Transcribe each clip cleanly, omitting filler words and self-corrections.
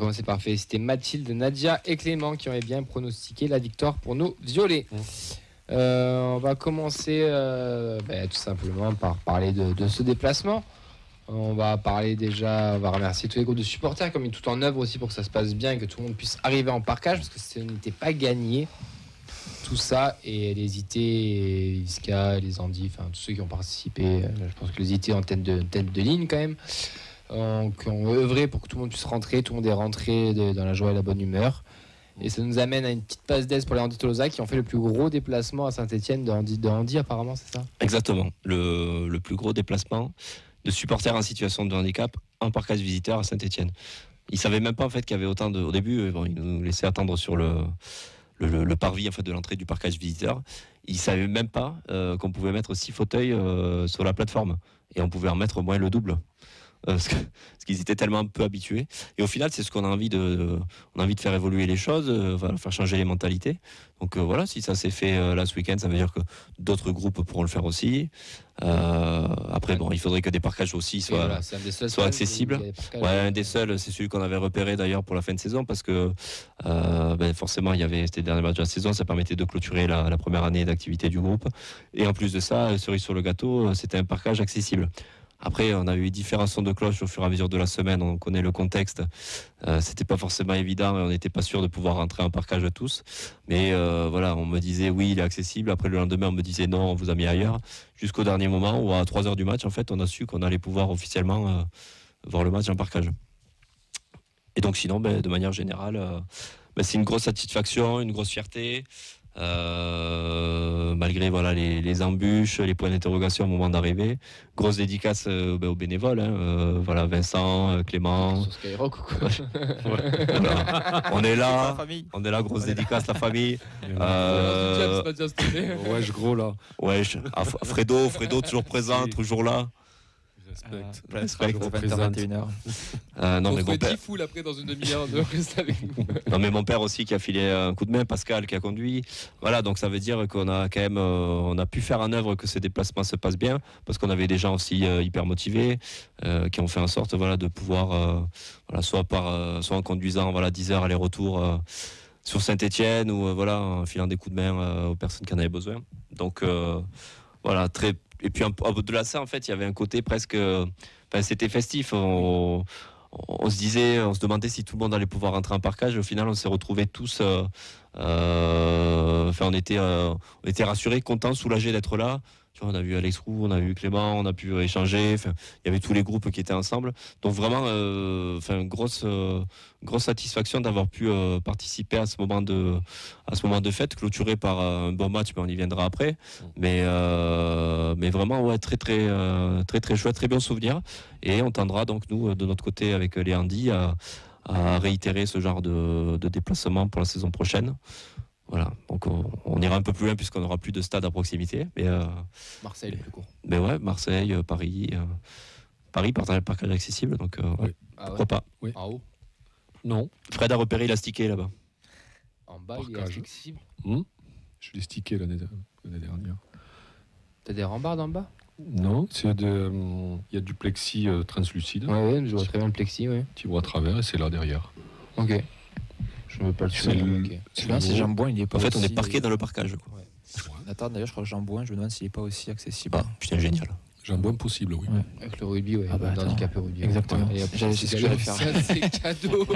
commencer par féliciter Mathilde, Nadia et Clément qui ont bien pronostiqué la victoire pour nos violets. On va commencer tout simplement par parler de ce déplacement. On va remercier tous les groupes de supporters qui ont mis tout en œuvre aussi pour que ça se passe bien et que tout le monde puisse arriver en parkage parce que ce n'était pas gagné. Tout ça et les IT, les Iska, les Andy, enfin tous ceux qui ont participé, je pense que les IT en tête de ligne quand même, qui ont œuvré pour que tout le monde puisse rentrer, tout le monde est rentré dans la joie et la bonne humeur. Et ça nous amène à une petite passe d'aise pour les Andy Tolosa qui ont fait le plus gros déplacement à Saint-Etienne de Andy apparemment, c'est ça ? Exactement, le plus gros déplacement de supporters en situation de handicap en parkage visiteur à Saint-Etienne. Ils ne savaient même pas en fait qu'il y avait autant au début, ils nous laissaient attendre sur le parvis en fait, de l'entrée du parkage visiteur. Ils ne savaient même pas qu'on pouvait mettre 6 fauteuils sur la plateforme et on pouvait en mettre au moins le double. Parce qu'ils étaient tellement peu habitués. Et au final, c'est ce qu'on a envie de faire évoluer les choses, faire changer les mentalités. Donc voilà, si ça s'est fait là ce week-end, ça veut dire que d'autres groupes pourront le faire aussi. Après, il faudrait que des parkages aussi soient accessibles. Un des seuls, c'est celui qu'on avait repéré d'ailleurs pour la fin de saison, parce que forcément, il y avait ces derniers matchs de la saison, ça permettait de clôturer la première année d'activité du groupe. Et en plus de ça, cerise sur le gâteau, c'était un parkage accessible. Après, on a eu différents sons de cloche au fur et à mesure de la semaine, on connaît le contexte. C'était pas forcément évident et on n'était pas sûr de pouvoir rentrer en parkage à tous. Mais on me disait oui, il est accessible. Après, le lendemain, on me disait non, on vous a mis ailleurs. Jusqu'au dernier moment où, à 3h du match, en fait, on a su qu'on allait pouvoir officiellement voir le match en parkage. Et donc, sinon, de manière générale, c'est une grosse satisfaction, une grosse fierté. Malgré les embûches, les points d'interrogation au moment d'arrivée. Grosse dédicace aux bénévoles, Vincent, Clément. Sur Skyrock ou quoi ? On est là, grosse dédicace la famille. Wesh gros là. Wesh, Fredo toujours présent, toujours là. Respect. 21h. Non, mais mon père. Full après dans une demi-heure de rester avec nous. Non, mais mon père aussi qui a filé un coup de main, Pascal qui a conduit. Voilà, donc ça veut dire qu'on a quand même, on a pu faire en œuvre que ces déplacements se passent bien, parce qu'on avait des gens aussi hyper motivés, qui ont fait en sorte, de pouvoir, soit en conduisant, 10 heures aller-retour. Sur Saint-Etienne ou en filant des coups de main aux personnes qui en avaient besoin. Donc très. Et puis au-delà de ça, en fait, il y avait un côté presque. C'était festif. On se disait, on se demandait si tout le monde allait pouvoir rentrer en parkage. Au final, on s'est retrouvés tous. On était rassurés, contents, soulagés d'être là. Tu vois, on a vu Alex Roux, on a vu Clément, on a pu échanger. Il y avait tous les groupes qui étaient ensemble. Donc vraiment, grosse satisfaction d'avoir pu participer à ce moment de fête, clôturé par un bon match, mais on y viendra après. Mais vraiment, très très chouette, très bon souvenir. Et on tendra donc nous de notre côté avec les Andy à réitérer ce genre de déplacement pour la saison prochaine. Voilà, donc on ira un peu plus loin puisqu'on n'aura plus de stade à proximité. Mais, Marseille le plus court. Mais Marseille, Paris, parkage accessible, donc pourquoi pas. Oui. En haut ? Non. Fred a repéré, il a stické là-bas. En bas, il est accessible. Je l'ai stické l'année dernière. T'as des rambardes en bas ? Non, il y a du plexi translucide. Ouais, je vois très bien le plexi, ouais. Tu vois à travers et c'est là derrière. Ok. Je ne veux pas le C'est tuer. C'est Jean-Bouin, il est pas En fait, aussi... on est parqué dans le parkage. Ouais. Attends, d'ailleurs, je crois que Jean-Bouin, je me demande s'il n'est pas aussi accessible. Putain, génial. Jambon possible, oui. Ouais. Avec le rugby, ouais. Handicapé rugby. Exactement. Et C'est ce que j'allais faire. Ça, c'est cadeau.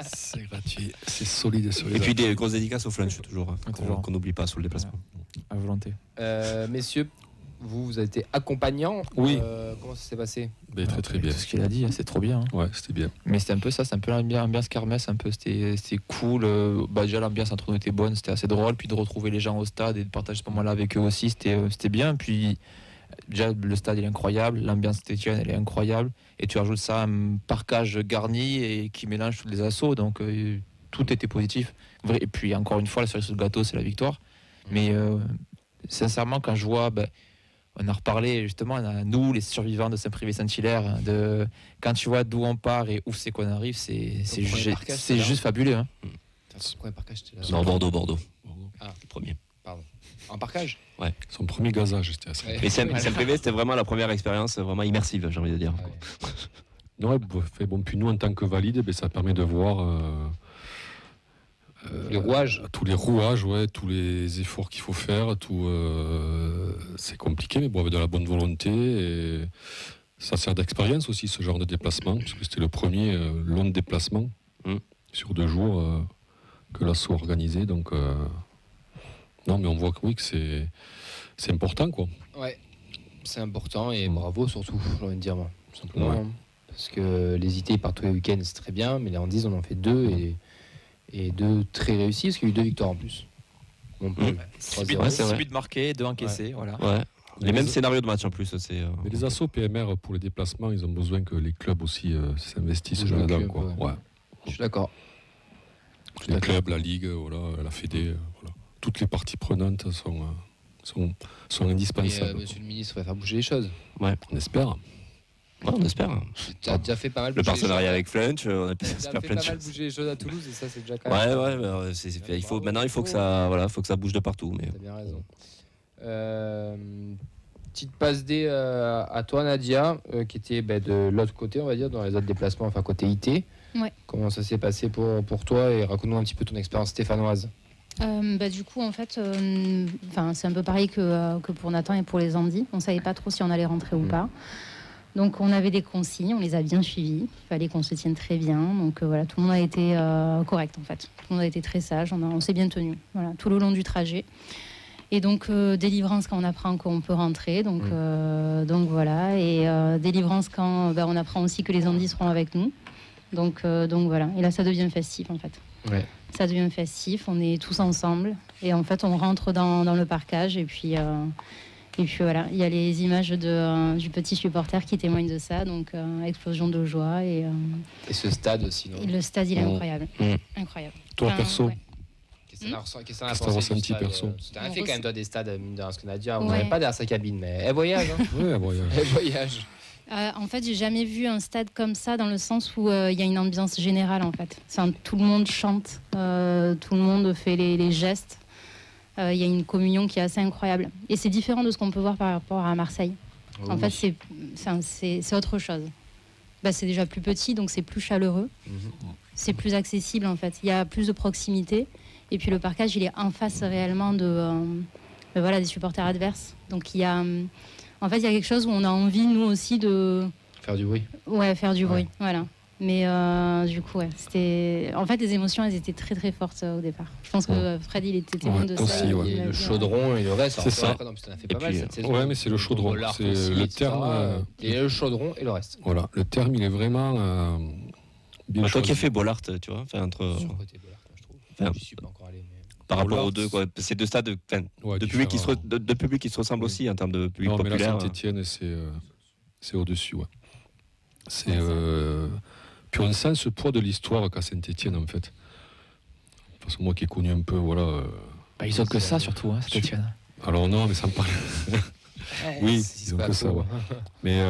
C'est gratuit, c'est solide et solide. Et puis des grosses dédicaces au flunch, toujours. Toujours. Qu'on n'oublie pas sur le déplacement. À volonté. Messieurs, vous avez été accompagnants. Oui. Comment ça s'est passé ? Très très bien. Tout ce qu'il a dit, c'est trop bien. Ouais, c'était bien. Mais c'était un peu ça, c'est un peu l'ambiance kermesse, un peu, c'était cool. Déjà l'ambiance entre nous était bonne, c'était assez drôle. Puis de retrouver les gens au stade et de partager ce moment-là avec eux aussi, c'était bien. Puis déjà le stade il est incroyable, l'ambiance Saint-Etienne elle est incroyable. Et tu ajoutes ça à un parkage garni et qui mélange tous les assauts, donc tout était positif. Et puis encore une fois, la cerise sur le gâteau, c'est la victoire. Mais sincèrement, quand je vois... on a reparlé justement, nous, les survivants de Saint-Privé-Saint-Hilaire, quand tu vois d'où on part et où c'est qu'on arrive, c'est juste fabuleux. Hein. Ton premier parkage, c'était là. Non, Bordeaux. Ah, Le premier. pardon. En parkage ? Ouais. Son premier gazage, c'était assez. Ouais. Mais Saint-Privé, c'était vraiment la première expérience vraiment immersive, j'ai envie de dire. Ah ouais. Non, bon, puis nous, en tant que valides, ça permet de voir Les rouages. tous les rouages, tous les efforts qu'il faut faire. C'est compliqué, mais bon, avec de la bonne volonté. Et ça sert d'expérience aussi, ce genre de déplacement, parce que c'était le premier long déplacement sur 2 jours que l'assaut organisé. Donc, non, mais on voit que oui, que c'est important, quoi. Ouais, c'est important et bravo surtout, j'ai envie de dire, moi, tout simplement. Ouais. Parce que les IT partent tous les week-ends, c'est très bien, mais les Handis, on en fait 2 et 2 très réussis, parce qu'il y a eu 2 victoires en plus. Bon, 3-0. Ouais, c'est vrai. 6 buts marqués, 2 encaissés, voilà. Ouais. Les mêmes scénarios de match en plus. Mais les assos PMR, pour les déplacements, ils ont besoin que les clubs aussi s'investissent Bougent le là-dedans, cul, quoi. ouais. Je suis d'accord. Les clubs, la ligue, la fédé, voilà. Toutes les parties prenantes sont Mais, indispensables. monsieur le ministre va faire bouger les choses. On espère. Ouais, on espère. Tu as déjà fait pas mal Le bouger partenariat les avec Flunch, on a pu choses. Tu faire as fait plein de pas mal choses. bouger les choses à Toulouse et ça, c'est déjà quand même. Ouais, maintenant il faut que ça bouge de partout. Mais T'as bien raison. Petite passe D à toi, Nadia, qui était de l'autre côté, on va dire, dans les autres déplacements, enfin côté IT. Ouais. Comment ça s'est passé pour toi et raconte-nous un petit peu ton expérience stéphanoise. Du coup, en fait, c'est un peu pareil que pour Nathan et pour les Andis. On ne savait pas trop si on allait rentrer ou pas. Donc, on avait des consignes, on les a bien suivies. Il fallait qu'on se tienne très bien. Donc, voilà, tout le monde a été correct, en fait. Tout le monde a été très sage. On s'est bien tenu, voilà, tout le long du trajet. Et donc, délivrance quand on apprend qu'on peut rentrer. Donc voilà. Et délivrance quand on apprend aussi que les Andis seront avec nous. Donc voilà. Et là, ça devient festif, en fait. Ouais. Ça devient festif, on est tous ensemble et en fait on rentre dans le parcage et puis voilà, il y a les images du petit supporter qui témoignent de ça, donc explosion de joie et ce stade aussi, non? et le stade il est incroyable, incroyable. Toi, perso, ouais. Qu'est-ce qu'on a Qu'est-ce que t'as pensé ressenti, du stade, perso? T'en as fait quand même toi des stades, mine de rien, ce qu'on a dit, on Ouais. n'est pas derrière sa cabine, mais elle voyage, hein. ouais, voyage. Elle voyage. En fait, j'ai jamais vu un stade comme ça dans le sens où il y a une ambiance générale en fait. Tout le monde chante, tout le monde fait les gestes. Il y a une communion qui est assez incroyable. Et c'est différent de ce qu'on peut voir par rapport à Marseille. En fait, c'est autre chose. C'est déjà plus petit, donc c'est plus chaleureux. C'est plus accessible en fait. Il y a plus de proximité. Et puis le parcage, il est en face réellement des supporters adverses. Donc il y a quelque chose où on a envie, nous aussi, de Faire du bruit. Ouais, faire du bruit, voilà. Mais du coup, c'était... En fait, les émotions, elles étaient très très fortes au départ. Je pense que Fred, il était témoin de ça. aussi, ouais. Et le chaudron et le reste. C'est ça. Après, non, t'en as fait pas mal cette saison. Ouais, mais c'est le chaudron. Bollard C'est aussi, le etc. terme. Et le chaudron et le reste. Voilà, le terme, il est vraiment bien toi qui choisi. as fait Bollard, tu vois, entre, Sur le côté Bollard, moi, je trouve. Enfin, Je suis pas encore allé, mais... par rapport Bollard, aux deux, quoi. C'est deux stades Ouais, de public différent. de public qui se ressemblent Oui. aussi en termes de public Non, mais là, populaire. Saint-Etienne, c'est au-dessus, ouais. Puis on sent ce poids de l'histoire qu'a Saint-Etienne, en fait. Parce que moi qui ai connu un peu, voilà. Ils ont que ça surtout, hein, cet Etienne. Alors non, mais ça me parle. Oui, c'est ils ont pas que ça, faux. ouais. Mais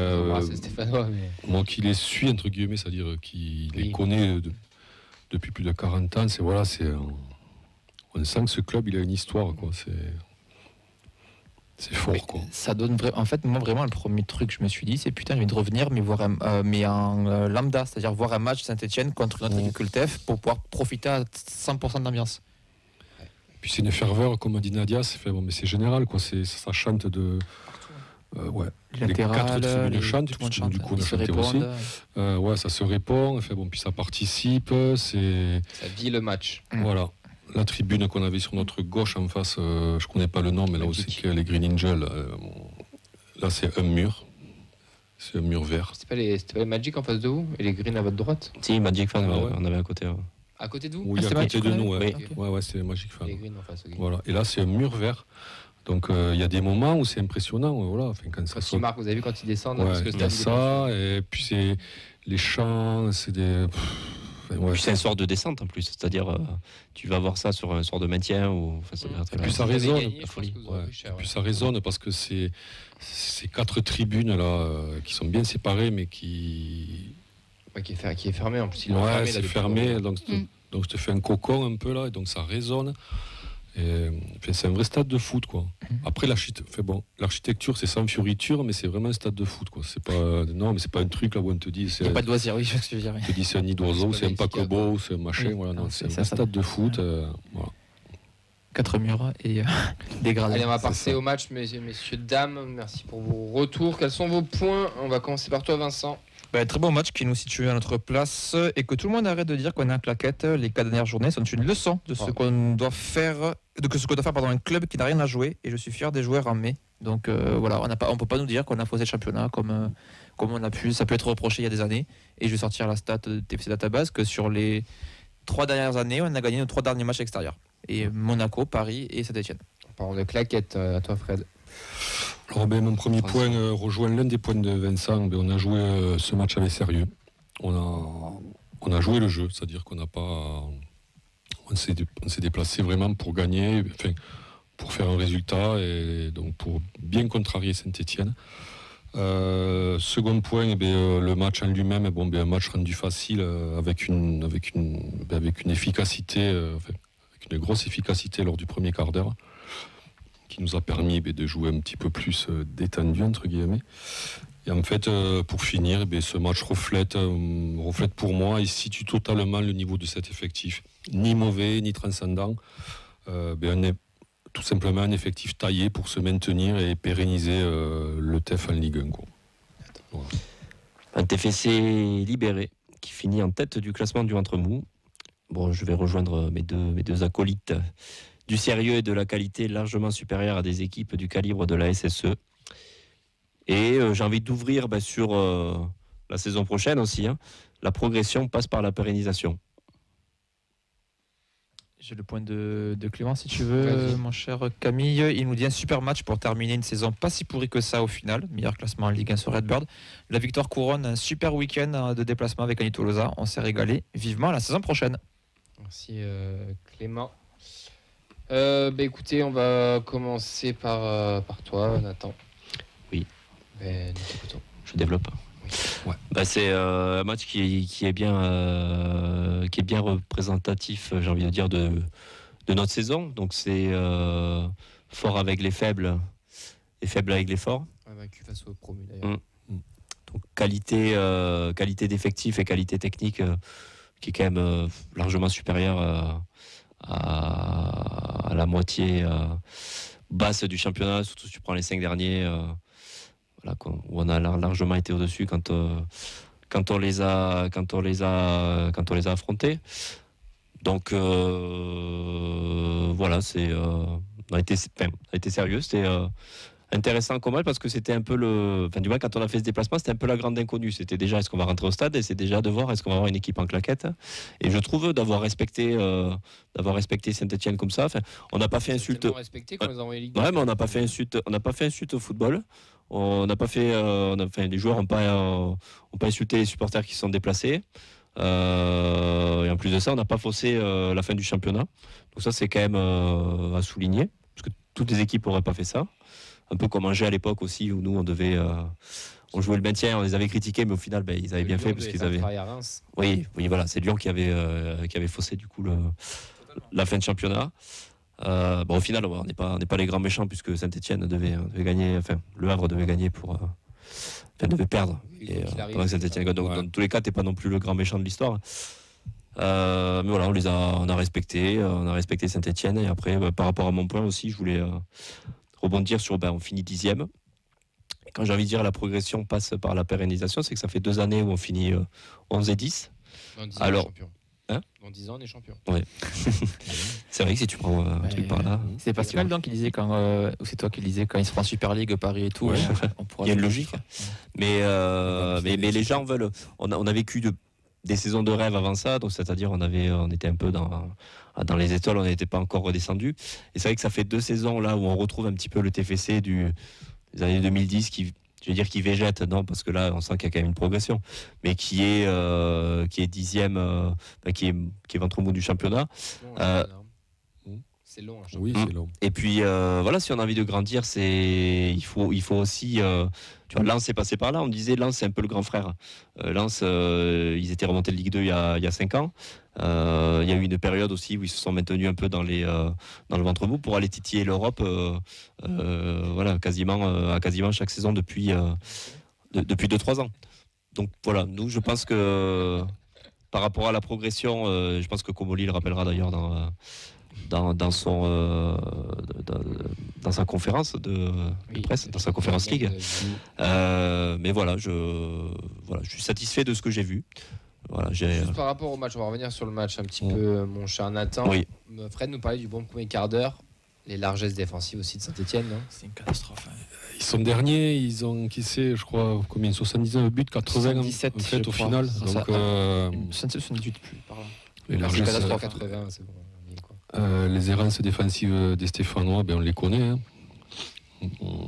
C'est stéphanois, mais... moi qui les suis, entre guillemets, c'est-à-dire qui les Oui. connaît depuis plus de 40 ans, on sent que ce club, il a une histoire, quoi. C'est fort, Mais quoi. ça donne en fait, moi vraiment, le premier truc que je me suis dit, c'est putain, j'ai envie de revenir, mais mais en lambda, c'est-à-dire voir un match Saint-Etienne contre notre équipe Cultef pour pouvoir profiter à 100% de l'ambiance. Puis c'est une ferveur, comme a dit Nadia, mais c'est général, quoi. Ça chante de. Ouais. Les latérales, 4 tribunes chantent, tout le monde puisque chante, du coup, on a ils se chanté aussi. répondent. Ouais, ça se répond, puis ça participe. C'est. Ça vit le match. Voilà. La tribune qu'on avait sur notre gauche en face, je connais pas le nom, mais là aussi, Magic. les Green Angels. Là, c'est un mur. C'est un mur vert. C'était pas les Magic en face de vous et les Green à votre droite? Si, Magic Fan, Ah ouais. on avait à côté. Ouais. À côté de vous? Oui, c'est à côté Magic de qu'on nous. avait Ouais, Oui. ouais, c'est Magic Fan. Les Green en face, ok. Voilà. Et là, c'est un mur vert. Donc, il y a des moments où c'est impressionnant. Voilà. Enfin, quand ça Quand sonne. ils marquent, vous avez vu quand ils descendent, Ouais, parce que il y a ça, et puis c'est les chants, c'est des. Ouais, Puis c'est un sort de descente en plus, c'est-à-dire tu vas voir ça sur un sort de maintien ou. Enfin, ça doit être- Et puis ça Vous avez résonne. gagné, je pense que vous aurez Ouais. pris cher, Et puis ouais. ça résonne parce que c'est ces 4 tribunes là qui sont bien séparées, mais qui. Ouais, qui est fermé en plus. Ils l'ont Ouais, fermé, là, c'est depuis fermé, longtemps. donc je te fais un cocon un peu là, et donc ça résonne. Et, enfin, c'est un vrai stade de foot, quoi. Après, l'architecture, c'est sans fioriture, mais c'est vraiment un stade de foot, quoi. C'est pas, non, mais c'est pas un truc là où on te dit. Il n'y a pas de loisirs, oui, je sais ce que je veux dire. On te dit c'est un nid d'oiseau, c'est un paquebot, c'est un machin. Oui. Voilà, non, c'est C'est un ça. stade de foot. Voilà. 4 murs et des gradins. Allez, on va c'est passer ça. au match, messieurs, dames. Merci pour vos retours. Quels sont vos points? On va commencer par toi, Vincent. Très bon match qui nous situe à notre place et que tout le monde arrête de dire qu'on est en claquette. Les 4 dernières journées sont une leçon de ce qu'on doit faire, un club qui n'a rien à jouer. Et je suis fier des joueurs en mai. Donc voilà, on peut pas nous dire qu'on a faussé le championnat comme on a pu. Ça peut être reproché il y a des années. Et je vais sortir la stat de TFC Database que sur les 3 dernières années, on a gagné nos 3 derniers matchs extérieurs. Et Monaco, Paris et Saint-Etienne. En parlant de claquettes, à toi, Fred. Alors, mon premier point rejoint l'un des points de Vincent. On a joué ce match avec sérieux. On a joué le jeu, c'est-à-dire qu'on n'a pas. On s'est déplacé vraiment pour gagner, enfin, pour faire un résultat et donc pour bien contrarier Saint-Etienne. Second point, le match en lui-même, un match rendu facile avec une efficacité, avec une grosse efficacité lors du premier quart d'heure, qui nous a permis de jouer un petit peu plus détendu, entre guillemets. Et en fait, pour finir, ce match reflète pour moi et situe totalement le niveau de cet effectif. Ni mauvais, ni transcendant. On est tout simplement un effectif taillé pour se maintenir et pérenniser le TEF en Ligue 1. Quoi. Voilà. Un TFC libéré qui finit en tête du classement du ventre mou. Bon, je vais rejoindre mes deux acolytes du sérieux et de la qualité largement supérieure à des équipes du calibre de la SSE. Et j'ai envie d'ouvrir sur la saison prochaine aussi. La progression passe par la pérennisation. J'ai le point de Clément, si tu veux, Vas-y. mon cher Camille. Il nous dit un super match pour terminer une saison pas si pourrie que ça au final. Meilleur classement en Ligue 1 sur Redbird. La victoire couronne un super week-end de déplacement avec Annie Tolosa. On s'est régalé. Vivement la saison prochaine. Merci, Clément. Écoutez, on va commencer par toi, Nathan. Oui. Nous t'écoutons. Je développe. Ouais. C'est un match qui est bien représentatif, j'ai envie de dire, de notre saison. Donc c'est fort avec les faibles et faible avec les forts. Vaincu face au promu d'ailleurs. Donc qualité d'effectif et qualité technique qui est quand même largement supérieure à la moitié basse du championnat, surtout si tu prends les 5 derniers. Voilà, où on a largement été au-dessus quand on les a affrontés. Donc voilà, on a été sérieux. C'était intéressant comme match parce que c'était un peu du moins quand on a fait ce déplacement, c'était un peu la grande inconnue. C'était déjà est-ce qu'on va rentrer au stade et c'est déjà de voir est-ce qu'on va avoir une équipe en claquette. Et je trouve d'avoir respecté Saint-Etienne comme ça. Enfin, on n'a pas fait insulte. Respecté qu'on les a envoyés Ligue 2. Ouais, mais on n'a pas fait insulte au football. On n'a pas fait. Les joueurs n'ont pas insulté les supporters qui se sont déplacés. Et en plus de ça, on n'a pas faussé la fin du championnat. Donc ça, c'est quand même à souligner, parce que toutes les équipes n'auraient pas fait ça. Un peu comme Angers à l'époque aussi, où nous, on jouait le maintien, on les avait critiqués, mais au final, ils avaient bien fait parce qu'ils avaient. Oui, voilà, c'est Lyon qui avait faussé du coup la fin de championnat. Au final, on n'est pas les grands méchants puisque Saint-Etienne devait gagner, enfin le Havre devait gagner devait perdre. Et pendant que Saint-Etienne gagne. Donc, dans tous les cas, t'es pas non plus le grand méchant de l'histoire. Mais voilà, on a respecté Saint-Etienne. Et après, par rapport à mon point aussi, je voulais rebondir sur, on finit 10e. Et quand j'ai envie de dire la progression passe par la pérennisation, c'est que ça fait 2 années où on finit 11 et 10. Dans 10 ans, Alors, on est champion. Dans 10 ans, on est champion. Ouais. C'est vrai que si tu prends un truc par là. C'est Pascal donc qui disait ou c'est toi qui disais quand ils se font en Super League Paris et tout. Ouais. On pourra Il y a une jouer. logique. Mais les gens veulent. On a vécu des saisons de rêve avant ça, donc c'est-à-dire on était un peu dans les étoiles, on n'était pas encore redescendu. Et c'est vrai que ça fait 2 saisons là où on retrouve un petit peu le TFC des années 2010 qui végète, non, parce que là on sent qu'il y a quand même une progression, mais qui est 10e, qui est ventre mou du championnat. C'est long. Oui, c'est long. Et puis voilà, si on a envie de grandir, il faut aussi. Tu vois, Lens est passé par là. On disait Lens c'est un peu le grand frère. Lens, ils étaient remontés de Ligue 2 il y a 5 ans. Il y a eu une période aussi où ils se sont maintenus un peu dans le ventre mou pour aller titiller l'Europe. Voilà, quasiment chaque saison depuis 2-3 ans. Donc voilà, nous je pense que par rapport à la progression, je pense que Comolli le rappellera d'ailleurs dans sa conférence de presse, dans sa conférence ligue. Mais voilà, je suis satisfait de ce que j'ai vu. Voilà, Juste par rapport au match, on va revenir sur le match un petit peu, mon cher Nathan. Oui. Fred nous parlait du bon premier quart d'heure, les largesses défensives aussi de Saint-Etienne. C'est une catastrophe. Ils sont derniers, ils ont encaissé, je crois, combien 79 buts, 80 77, en fait, au final. Ça, Donc, 78 plus par là. les C'est largesses, catastrophe 80, c'est bon. on y est, quoi. les errances défensives des Stéphanois, on les connaît. Hein.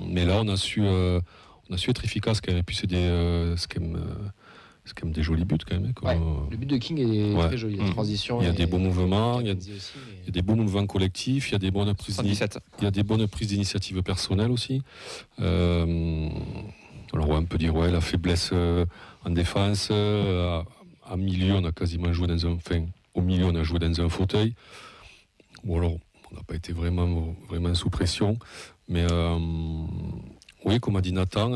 Mais là, on a su être efficace quand même. Et puis, c'est quand même des jolis buts quand même. Ouais, le but de King est très joli, la transition. Il y a des bons mouvements, il y a aussi, des bons mouvements collectifs, il y a des bonnes prises, 77. il y a des bonnes prises d'initiative personnelles aussi. Alors on peut dire la faiblesse en défense, à milieu on a quasiment joué au milieu on a joué dans un fauteuil. Bon alors on n'a pas été vraiment sous pression, mais oui comme a dit Nathan.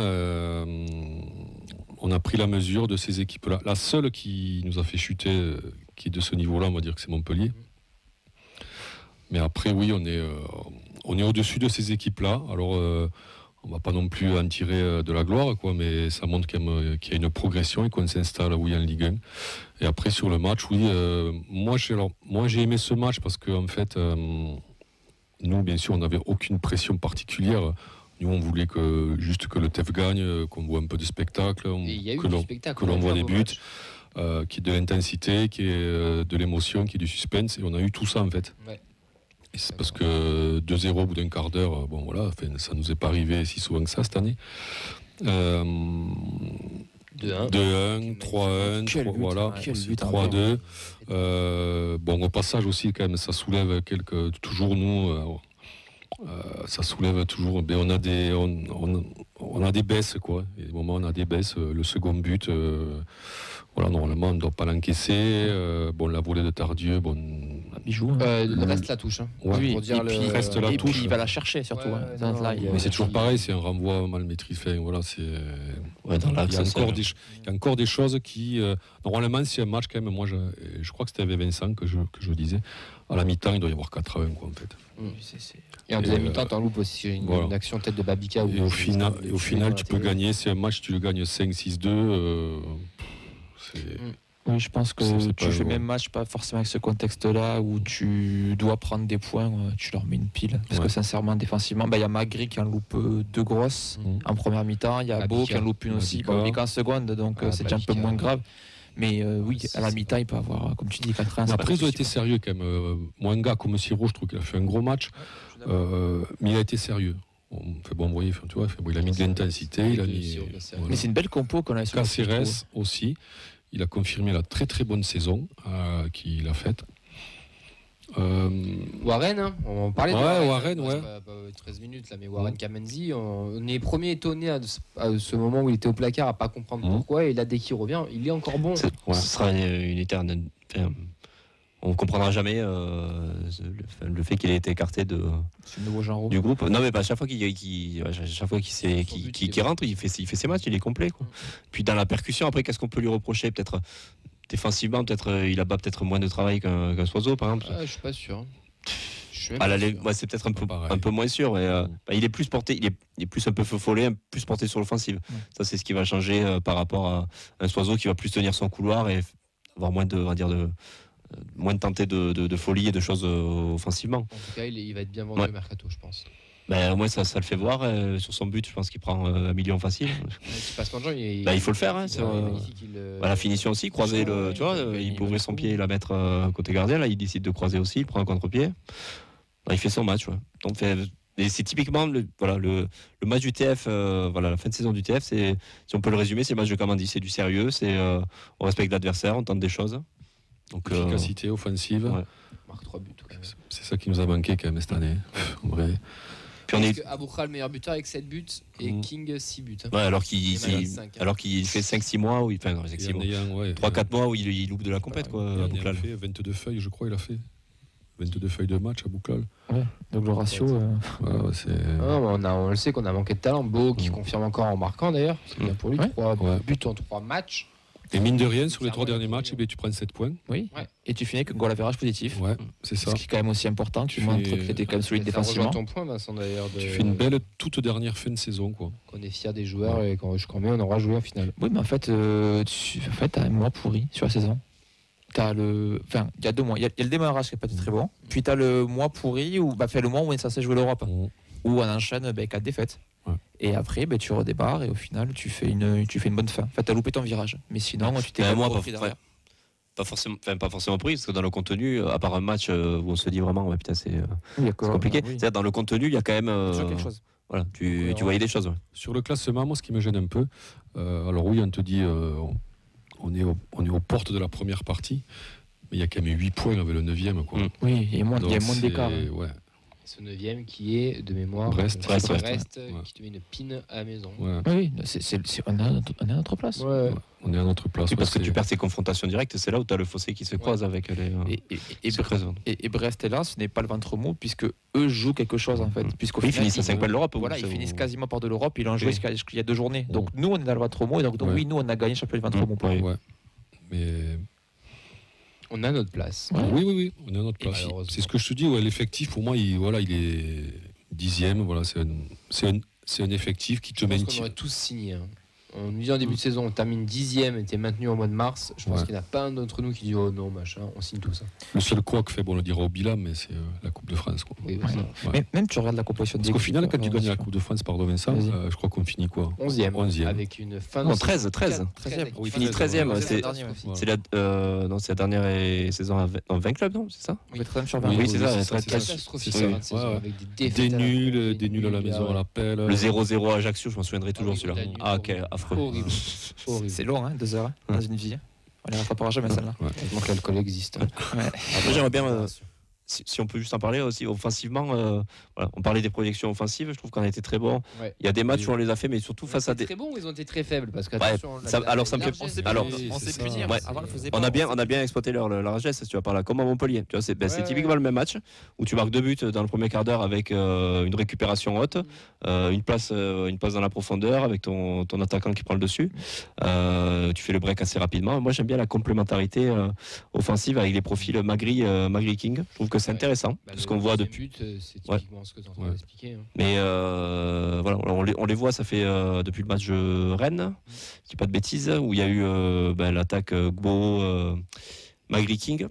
On a pris la mesure de ces équipes-là. La seule qui nous a fait chuter, qui est de ce niveau-là, on va dire que c'est Montpellier. Mais après, oui, on est au-dessus de ces équipes-là. Alors, on ne va pas non plus en tirer de la gloire, quoi, mais ça montre qu'il y a une progression et qu'on s'installe en Ligue 1. Et après, sur le match, oui, moi, j'ai aimé ce match parce qu'en fait, nous, bien sûr, on n'avait aucune pression particulière. Nous, on voulait juste que le TEF gagne, qu'on voit un peu de spectacle, que l'on voit des buts, qu'il y ait de l'intensité, qu'il y ait de l'émotion, qu'il y ait du suspense. Et on a eu tout ça, en fait. Ouais. Et c'est parce que 2-0 au bout d'un quart d'heure, ça ne nous est pas arrivé si souvent que ça cette année. 2-1, 3-1, 3-2. Au passage aussi, quand même, ça soulève toujours nous... ça soulève toujours. On a des baisses, quoi. Et des moments, on a des baisses. Le second but, normalement, on ne doit pas l'encaisser. La volée de Tardieu, bijou. Reste la touche. Oui, pour dire reste la touche. Puis il va la chercher, surtout. Mais c'est toujours pareil, c'est un renvoi mal maîtrisé. Il y a encore des choses qui. Normalement, c'est un match, quand même. Moi, je crois que c'était avec Vincent que je disais. À la mi-temps, il doit y avoir 4-1, quoi, en fait. Et en deuxième mi-temps, t'en loupes aussi une action tête de Babika. Et au final, tu peux gagner. C'est un match, tu le gagnes 5-6-2. Oui, je pense que tu fais le même match, pas forcément avec ce contexte-là, où tu dois prendre des points, tu leur mets une pile. Parce que sincèrement, défensivement, il y a Magri qui en loupe 2 grosses en première mi-temps, il y a Beau qui en loupe une aussi, Babika en seconde, donc c'est déjà un peu moins grave. Mais oui, à la mi-temps, il peut avoir, comme tu dis, 4-1. Après, ils ont été sérieux quand même. Moi, un gars comme Siro, je trouve qu'il a fait un gros match, mais il a été sérieux. Vous voyez, il a mis de l'intensité. Mais c'est une belle compo qu'on a sur Caceres aussi. Il a confirmé la très très bonne saison qu'il a faite. Warren, on parlait de Warren, 13 minutes là, mais Warren Kamenzi, on est premier étonné à ce moment où il était au placard à pas comprendre pourquoi, et là dès qu'il revient, il est encore bon. Ce sera une éternelle. On ne comprendra jamais le fait qu'il ait été écarté du groupe. Non, mais à chaque fois qu'il rentre, il fait ses matchs, il est complet, quoi. Puis dans la percussion, après, qu'est-ce qu'on peut lui reprocher? Peut-être défensivement, il a peut-être moins de travail qu'un Soiseau, par exemple. Je suis pas sûr. C'est peut-être un peu moins sûr. Mais, il est plus porté, il est plus un peu feu follet, plus porté sur l'offensive. Ça, c'est ce qui va changer par rapport à un Soiseau qui va plus tenir son couloir et avoir moins de tenter de folie et de choses offensivement. En tout cas, il va être bien vendu au mercato, je pense. Au moins ça le fait voir sur son but. Je pense qu'il prend 1 million facile. Il faut le faire. La finition aussi, croiser il peut ouvrir son pied et la mettre côté gardien. Là, il décide de croiser aussi, il prend un contre-pied. Il fait son match. Donc, et c'est typiquement le match du TF, la fin de saison du TF. Si on peut le résumer, c'est le match de Kamandi. C'est du sérieux, on respecte l'adversaire, on tente des choses. Donc, Efficacité offensive. ouais. Marque 3 buts. Ouais. C'est ça qui nous a manqué quand même cette année. En vrai. Puis on Parce est... que Aboukra, le meilleur buteur avec 7 buts et King 6 buts. Ouais, alors Et qu'il Malik, 5, hein. alors qu'il fait 5-6 mois, où il... enfin, non, 6 mois. 3-4 mois où il loupe de la compète, quoi, Il à a Bouclal. fait 22 feuilles, je crois, il a fait. 22 feuilles de match à Bouclal. Donc le ratio. Ouais, c'est... Ah, on le sait qu'on a manqué de talent. Beau qui confirme encore en marquant d'ailleurs. C'est bien pour lui. Ouais. 3 Ouais. buts en 3 matchs. Et mine de rien, sur les Ça 3 va, derniers il y a matchs, tout. eh bien, tu prends 7 points. Oui. Ouais. Et tu finis avec un goal average positif. Ouais, c'est ça. Ce qui est quand même aussi important. Tu Tu montres fais- que tu étais quand même solide Ça rejoint défensivement. ton point, Vincent, d'ailleurs. Tu fais une belle toute dernière fin de saison, quoi. Qu'on est fier des joueurs et quand même on aura joué en finale. Oui, mais en fait, t'as un mois pourri sur la saison. Enfin, il y a 2 mois. Il y a le démarrage qui n'est pas très bon. Puis tu as le mois pourri, le mois où on est censé jouer l'Europe. Mm. Où on enchaîne 4 défaites. Ouais. Et après, tu redébarres et au final, tu fais une bonne fin. En fait, tu as loupé ton virage. Mais sinon, tu t'es Mais quand même moi, repris derrière. pas forcément pris, parce que dans le contenu, à part un match où on se dit vraiment, ouais, putain, c'est Oui, c'est compliqué. Oui. C'est-à-dire, dans le contenu, il y a quand même. Toujours quelque chose. Voilà, tu voyais des choses. Ouais. Sur le classement, moi, ce qui me gêne un peu, alors oui, on te dit, on est aux portes de la première partie, mais il y a quand même 8 points avec le 9e, quoi. Mm. Oui, il y a moins Donc, d'écart. c'est- ouais, Ce 9e qui est de mémoire Brest. Brest, ouais. Ouais. qui te met une pine à la maison. ouais. Oui, on est à notre place. Ouais. On est à notre place. Oui, parce que ouais, tu perds tes confrontations directes, c'est là où tu as le fossé qui se croise avec les. Et se creuse. Brest est là, ce n'est pas le ventre mou, puisque eux jouent quelque chose en fait. Puisqu'au Oui, ils final, finissent à 5 points de l'Europe. Voilà, ils ou- finissent quasiment par de l'Europe. Ils l'ont joué Oui. jusqu'il y a 2 journées. Donc nous, on est dans le ventre mou. Et donc Ouais. oui, nous, on a gagné le championnat du ventre mou. Oui. Ouais. Mais On a notre place. Ouais. oui, on est à notre Et place. malheureusement. C'est ce que je te dis, ouais, l'effectif, pour moi, il est 10e. Voilà, c'est un effectif qui te Je pense qu'on maintient. aurait tous signé. Hein. On nous dit en début de saison, on termine 10e et t'es maintenu au mois de mars. Je pense Ouais. qu'il n'y en a pas un d'entre nous qui dit oh non, machin, on signe tout ça. Le seul couac fait, on le dira au bilan, mais c'est la Coupe de France. Quoi. Oui, Ouais. c'est ça. Ouais. Mais même tu regardes la composition Parce des qu'au final, équipes, quand tu gagnes la Coupe de France, pardon Vincent, Vas-y. je crois qu'on finit quoi 11e. 11e. Avec une fin Non, de 13. 13e. Oui, finit 13e, ouais. c'est- Voilà. C'est la dernière saison en 20 clubs, non? C'est ça? On fait 13e sur 20. Oui, c'est ça, c'est très- ça. catastrophique c'est sur ça. une saison, Ouais, ouais. avec des Des défaites à la nuls, con, des nuls à la maison, à l'appel. Le 0-0 à Ajaccio, je m'en souviendrai toujours oui, celui-là. Danube, Ah, ok, horrible. affreux. Horrible. Horrible. C'est long, 2 heures dans une vie. On les rattrapera jamais celle-là. Heureusement que l'alcool existe. Moi, j'aimerais bien, si on peut juste en parler aussi, offensivement, voilà, on parlait des projections offensives, je trouve qu'on a été très bon. Ouais. Il y a des matchs où on les a fait, mais surtout face à des. Très bons ou ils ont été très faibles parce que Ouais, attention, alors ça me fait largesse penser- des alors, buts. on c'est sait ça. plus dire. Ouais. Avant, on le faisait On pas. a bien exploité leur largesse, tu vas par là, comme à Montpellier. Tu vois, c'est Ouais, typiquement ouais. le même match où tu marques 2 buts dans le premier quart d'heure avec une récupération haute, une place dans la profondeur avec ton attaquant qui prend le dessus. Tu fais le break assez rapidement. Moi, j'aime bien la complémentarité offensive avec les profils Magri King. Je trouve que c'est Ouais. intéressant Bah, ce le qu'on voit deuxième depuis. but, c'est typiquement ce que tu es en train Ouais. d'expliquer. hein. Mais voilà, on les voit, ça fait depuis le match de Rennes, je dis pas de bêtises, où il y a eu l'attaque Gbo, Magri King.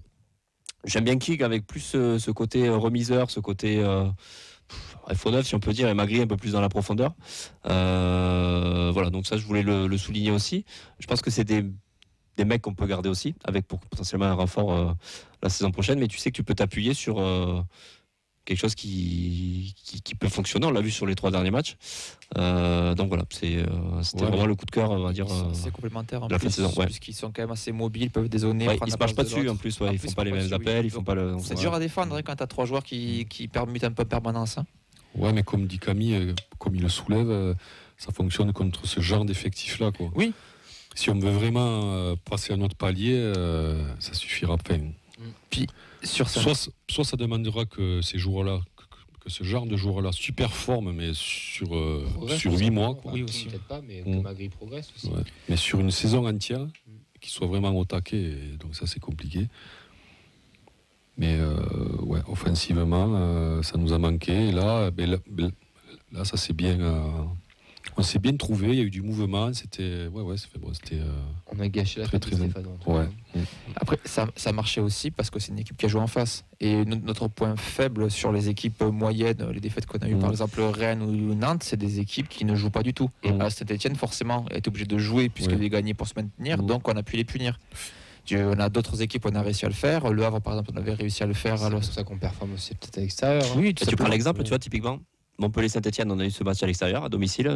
J'aime bien King avec plus ce côté remiseur, ce côté faux neuf si on peut dire, et Magri un peu plus dans la profondeur. Voilà, donc ça je voulais le souligner aussi. Je pense que c'est des mecs qu'on peut garder aussi, avec potentiellement un renfort la saison prochaine, mais tu sais que tu peux t'appuyer sur quelque chose qui peut fonctionner. On l'a vu sur les 3 derniers matchs. Donc voilà, c'était Ouais, vraiment le coup de cœur, on va dire. C'est complémentaire en la fin de plus, saison, ouais. puisqu'ils sont quand même assez mobiles, peuvent dézonner. Ouais, prendre ils se la marchent pas place de dessus l'autre. en plus, ouais, En ils plus, font pas les ils mêmes font pas appels, dessus, ils font oui. pas le. C'est dur à défendre quand tu as 3 joueurs qui permutent un peu en permanence. Hein. Ouais, mais comme dit Camille, comme il le soulève, ça fonctionne contre ce genre d'effectif-là. Quoi. Oui. Si on veut vraiment passer à notre palier, ça suffira pas. Sur ça. Soit ça demandera que ces joueurs-là, que ce genre de joueurs-là superforment, mais sur Progresse, 8 tout mois. simplement. Quoi. Enfin, Oui, aussi. Peut-être pas, mais que Mm. Magri progresse aussi. Ouais. Mais sur une saison entière, qui soit vraiment au taquet, et donc ça c'est compliqué. Mais ouais, offensivement, ça nous a manqué. Et là, là ça c'est bien. On s'est bien trouvé, il y a eu du mouvement. C'était. Ouais, c'était. On a gâché la Très, tête de très Stéphane. en tout Ouais. cas. Après, ça marchait aussi parce que c'est une équipe qui a joué en face. Et notre point faible sur les équipes moyennes, les défaites qu'on a eues, par exemple Rennes ou Nantes, c'est des équipes qui ne jouent pas du tout. Mm. Saint-Etienne, forcément, a été obligé de jouer puisqu'elle Oui. est gagnée pour se maintenir, Mm. donc on a pu les punir. On a d'autres équipes où on a réussi à le faire. Le Havre, par exemple, on avait réussi à le faire. C'est Alors, pour ça qu'on performe aussi peut-être à l'extérieur. hein. oui, Tu prends l'exemple, tu vois, typiquement, Montpellier-Saint-Etienne, on a eu ce match à l'extérieur, à domicile.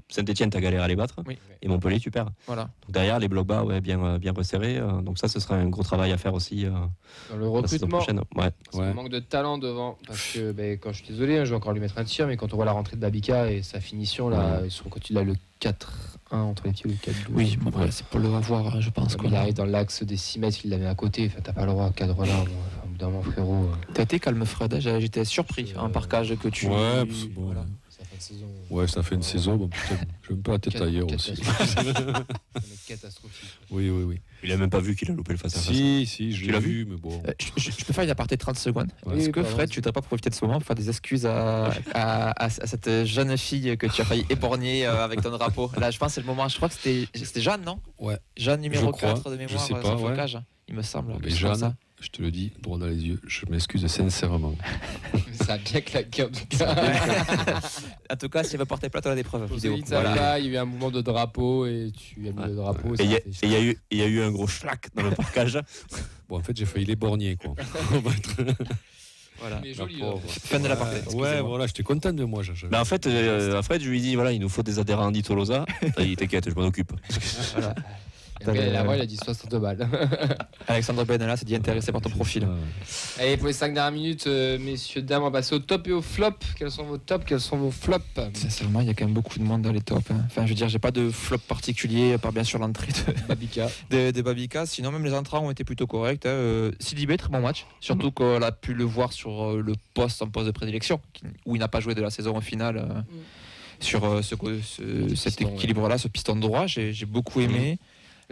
Saint-Etienne, t'as galéré à les battre. Oui. Et Montpellier, tu perds. Voilà. Donc derrière, les blocs bas, bien resserrés. Donc ça, ce sera un gros travail à faire aussi Dans le la saison recrutement, prochaine. Ouais. parce qu'on manque de talent devant. Parce que quand je suis désolé, je vais encore lui mettre un tir, mais quand on voit la rentrée de Babica et sa finition, là, ils sont continue là le 4-1 entre les pieds ou le 4-2. Oui, bon, voilà, c'est pour le avoir, je pense. Il arrive dans l'axe des 6 mètres, il la met à côté. Enfin, t'as pas le droit à cadre là. Au bout d'un moment, frérot. T'as été calme, Fred. J'étais surpris en parcage que tu. Ouais, parce que bon, Voilà. Ça fait une saison. Ouais, ça fait une saison. Bon, putain, j'ai même pas la tête ailleurs aussi. Catastrophique. Oui. Il a même pas vu qu'il a loupé le face-à-face. Si, je Tu l'ai l'as vu, mais bon. Je peux faire une aparté de 30 secondes. Ouais. Est-ce Oui, que pardon. Fred, tu ne voudrais pas profiter de ce moment pour faire des excuses à cette jeune fille que tu as failli éborgner avec ton drapeau? Là, je pense que c'est le moment. Je crois que c'était Jeanne, non? Ouais. Jeanne numéro Je crois. 4 de mémoire, Je sais pas, sans ouais. flocage, il me semble. Mais quelque chose comme Jeanne, ça. je te le dis, droit dans les yeux, je m'excuse sincèrement. Ça a bien claqué en tout cas. En tout cas, si elle veut porter plainte, on a des preuves Pour vidéo. ceux qui ne savent pas, il y a eu un mouvement de drapeau et tu as mis le drapeau. Et il y a eu un gros schlack dans le parcage. Bon, en fait, j'ai failli l'éborgner, quoi. Voilà. Mais joli. La pauvre. Fin de l'aparté. Ouais, excusez-moi. voilà, j'étais content de moi. Mais en fait, Fred, je lui dis voilà, il nous faut des adhérents d'Itolosa. Il dit t'inquiète, je m'en occupe. Voilà. La voix, il a dit 60 balles. Alexandre Benalla s'est dit intéressé par ton profil. Allez, pour les 5 dernières minutes, messieurs, dames, on va passer au top et au flop. Quels sont vos tops, quels sont vos flops? Sincèrement, il y a quand même beaucoup de monde dans les tops. Enfin, je veux dire, j'ai pas de flop particulier, par bien sûr l'entrée Babica. de Babica. Sinon, même les entrants ont été plutôt corrects. Sidibé, très bon match. Surtout qu'on a pu le voir sur le poste en poste de prédilection, où il n'a pas joué de la saison au final. Sur cet piston, équilibre-là, ce piston droit, j'ai beaucoup aimé.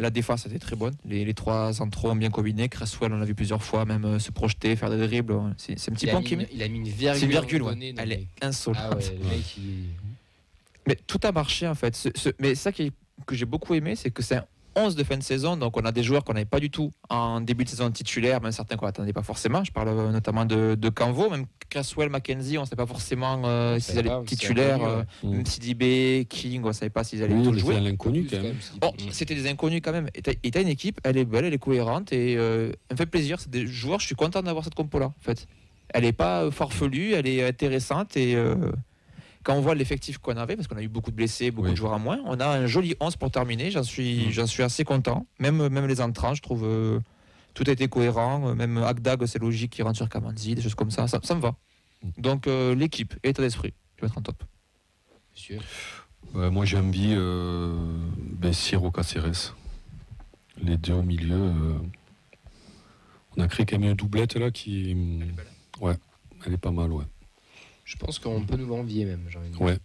La défense était très bonne. Les trois centraux ont bien combiné. Cresswell, on l'a vu plusieurs fois, même se projeter, faire des dribbles. C'est un petit point qui met. Il a mis une virgule. C'est une virgule, à un moment ouais. donné, non, Elle mais- est insolente. Ah ouais, le mec, il... Mais tout a marché en fait. Mais ça que j'ai beaucoup aimé, c'est que c'est un 11 de fin de saison. Donc on a des joueurs qu'on n'avait pas du tout en début de saison titulaire, même certains qu'on n'attendait pas forcément. Je parle notamment de Canvo, même Cresswell, McKenzie, on ne savait pas forcément s'ils allaient être titulaires. Même Sidibé, King, on ne savait pas s'ils allaient Oui, tous on était jouer. à l'inconnu quand même. Bon, c'était des inconnus quand même. Et t'as une équipe, elle est belle, elle est cohérente et elle me fait plaisir. C'est des joueurs, je suis content d'avoir cette compo-là en fait. Elle n'est pas farfelue, elle est intéressante et quand on voit l'effectif qu'on avait, parce qu'on a eu beaucoup de blessés, beaucoup Oui. de joueurs en moins, on a un joli 11 pour terminer. J'en suis assez content. Même les entrants, je trouve tout a été cohérent. Même Agdag, c'est logique qu'il rentre sur Kamanzi, des choses comme ça. Ça me va. Donc l'équipe, état d'esprit, je vais mettre en top. Monsieur. Moi, j'ai envie Siro Caceres. Les deux au milieu. On a créé quand même une doublette là qui. Ouais, elle est pas mal, ouais. Je pense qu'on peut nous l'envier même, j'ai envie de dire. Ouais.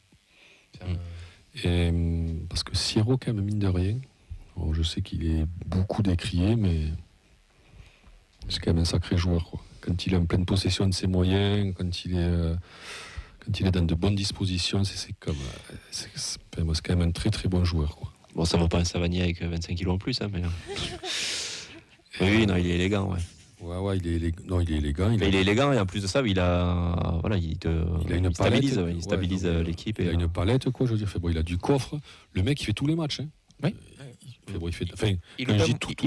Faire, Et, parce que Siro, quand même, mine de rien, bon, je sais qu'il est beaucoup décrié, mais c'est quand même un sacré joueur, quoi. Quand il est en pleine possession de ses moyens, quand il est dans de bonnes dispositions, c'est quand même un très très bon joueur, quoi. Bon, ça vaut pas un Savanier avec 25 kilos en plus, hein, mais. Oui, non, il est élégant, ouais. Ouais, il est élégant. Mais il est élégant et en plus de ça, il a une stabilise, palette. il stabilise Ouais, l'équipe. Il a une palette, quoi. Je veux dire, il a du coffre. Le mec, il fait tous les matchs. Hein. Oui. Il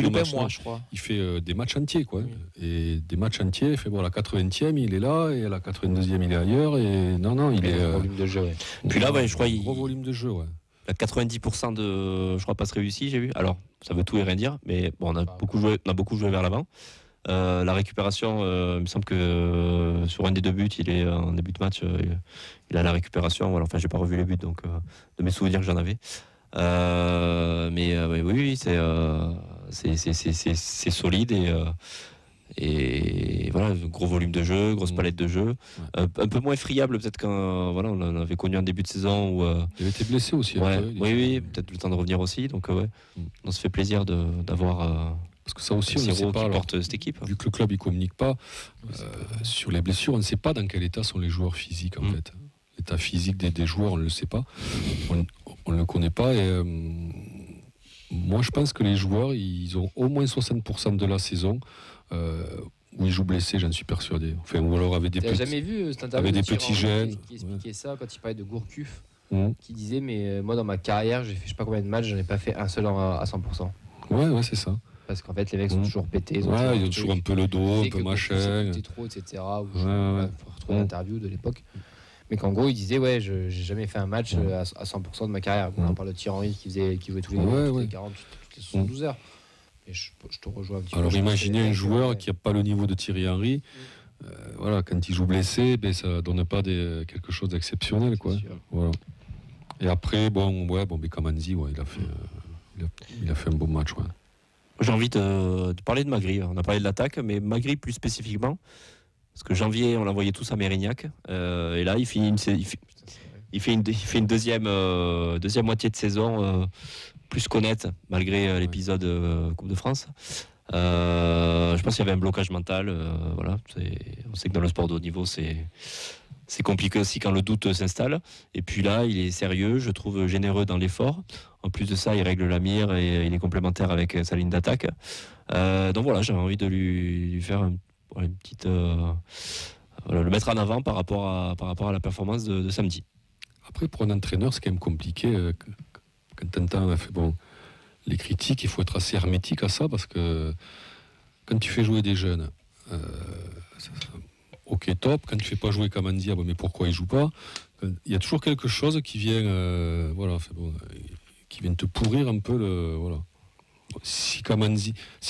loupe un mois, je crois. Il fait des matchs entiers, quoi. Oui. Et des matchs entiers. Il fait à la 80e, il est là, et à la 82e, il est ailleurs. Et non, il est. volume de jeu, ouais. Puis là, je crois, gros volume de jeu, ouais. Il a 90% de, je crois, passes réussies, j'ai vu. Alors, ça veut tout et rien dire, mais bon, on a beaucoup joué vers l'avant. La récupération, il me semble que sur un des deux buts, il est en début de match, il a la récupération. Voilà, enfin, j'ai pas revu les buts, donc de mes souvenirs que j'en avais. Oui, c'est solide et voilà, gros volume de jeu, grosse palette de jeu, un peu moins friable peut-être quand voilà, on avait connu un début de saison où il avait été blessé aussi. ouais, après, oui, peut-être le temps de revenir aussi. Donc ouais, on se fait plaisir d'avoir. Parce que ça aussi, on ne Siro sait pas. qui Alors, porte cette équipe. vu que le club ne communique pas sur les blessures, on ne sait pas dans quel état sont les joueurs physiques, en fait. L'état physique des joueurs, on ne le sait pas. On ne le connaît pas. Et moi, je pense que les joueurs, ils ont au moins 60% de la saison où ils jouent blessés, j'en suis persuadé. Enfin, ou alors avec des T'as petits... jamais vu cette interview avec de des Thierry petits Henry jeunes, qui expliquait ça quand il parlait de Gourcuff, Mmh. qui disait mais moi dans ma carrière j'ai fait je sais pas combien de matchs, j'en ai pas fait un seul à 100%. Ouais, c'est ça. Parce qu'en fait les mecs sont toujours pétés. Ils ont toujours un peu le dos, un peu machin. C'était trop, etc. Où Ouais. faut retrouver l'interview de l'époque. Mais qu'en gros, il disait, ouais, j'ai jamais fait un match à 100% de ma carrière. On parle de Thierry Henry qui jouait toutes les 40, toutes les 72 heures. Et je te rejoins un petit peu. Alors imaginez un joueur qui n'a pas le niveau de Thierry Henry. Voilà, quand il joue blessé, ça donne pas quelque chose d'exceptionnel, quoi. Voilà. Et après, Kamanzi, il a fait un bon match. Ouais. J'ai envie de parler de Magri. On a parlé de l'attaque, mais Magri plus spécifiquement, parce que janvier, on l'envoyait tous à Mérignac, et là, il fait une deuxième moitié de saison plus qu'honnête, malgré l'épisode Coupe de France. Je pense qu'il y avait un blocage mental. Voilà, on sait que dans le sport de haut niveau, c'est compliqué aussi quand le doute s'installe. Et puis là, il est sérieux, je trouve généreux dans l'effort. En plus de ça, il règle la mire et il est complémentaire avec sa ligne d'attaque. Donc voilà, j'avais envie de lui faire une petite, le mettre en avant par rapport à la performance de samedi. Après, pour un entraîneur, c'est quand même compliqué. Quand tu entends les critiques, il faut être assez hermétique à ça, parce que quand tu fais jouer des jeunes, ok, top. Quand tu fais pas jouer Kamanzi, mais pourquoi il joue pas? Il y a toujours quelque chose qui vient, qui vient te pourrir un peu voilà. Si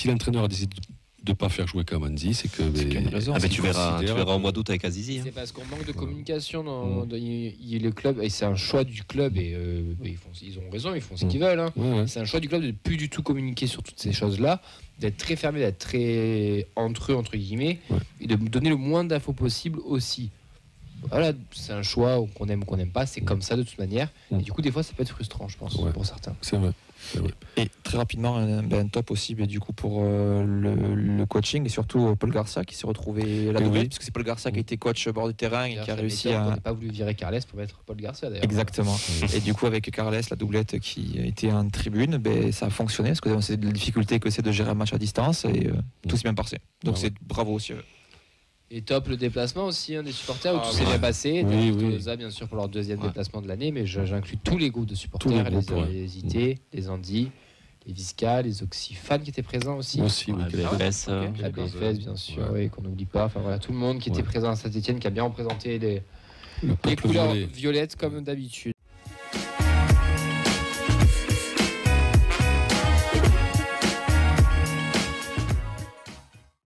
l'entraîneur a décidé de ne pas faire jouer Kamanzi, c'est que. Tu verras au mois d'août avec Azizi. C'est parce qu'on manque de communication dans le club, et c'est un choix du club, et ils ont raison, ils font ce qu'ils veulent. Hein. C'est un choix du club de ne plus du tout communiquer sur toutes ces choses-là, d'être très fermé, d'être très entre eux, entre guillemets, et de donner le moins d'infos possible aussi. Voilà, c'est un choix qu'on aime ou qu'on n'aime pas, c'est comme ça de toute manière. Et du coup, des fois, ça peut être frustrant, je pense, pour certains. C'est vrai. Et très rapidement, un top aussi du coup pour le coaching, et surtout Paul Garcia qui s'est retrouvé la doublette, puisque c'est Paul Garcia qui a été coach bord de terrain et qui a réussi à. On n'a pas voulu virer Carles pour mettre Paul Garcia d'ailleurs. Exactement. Et du coup, avec Carles, la doublette qui était en tribune, ça a fonctionné, parce que c'est la difficulté que c'est de gérer un match à distance, et tout s'est bien passé. Donc c'est bravo aussi. Et top le déplacement aussi des supporters, où tout s'est bien passé. Tolosa, bien sûr, pour leur deuxième déplacement de l'année, mais j'inclus tous les groupes de supporters, les IT, les Andy, les Visca, les Oxyfans qui étaient présents aussi. La BFS, bien sûr, qu'on n'oublie pas. Enfin voilà, tout le monde qui était présent à Saint-Etienne, qui a bien représenté les couleurs violettes comme d'habitude.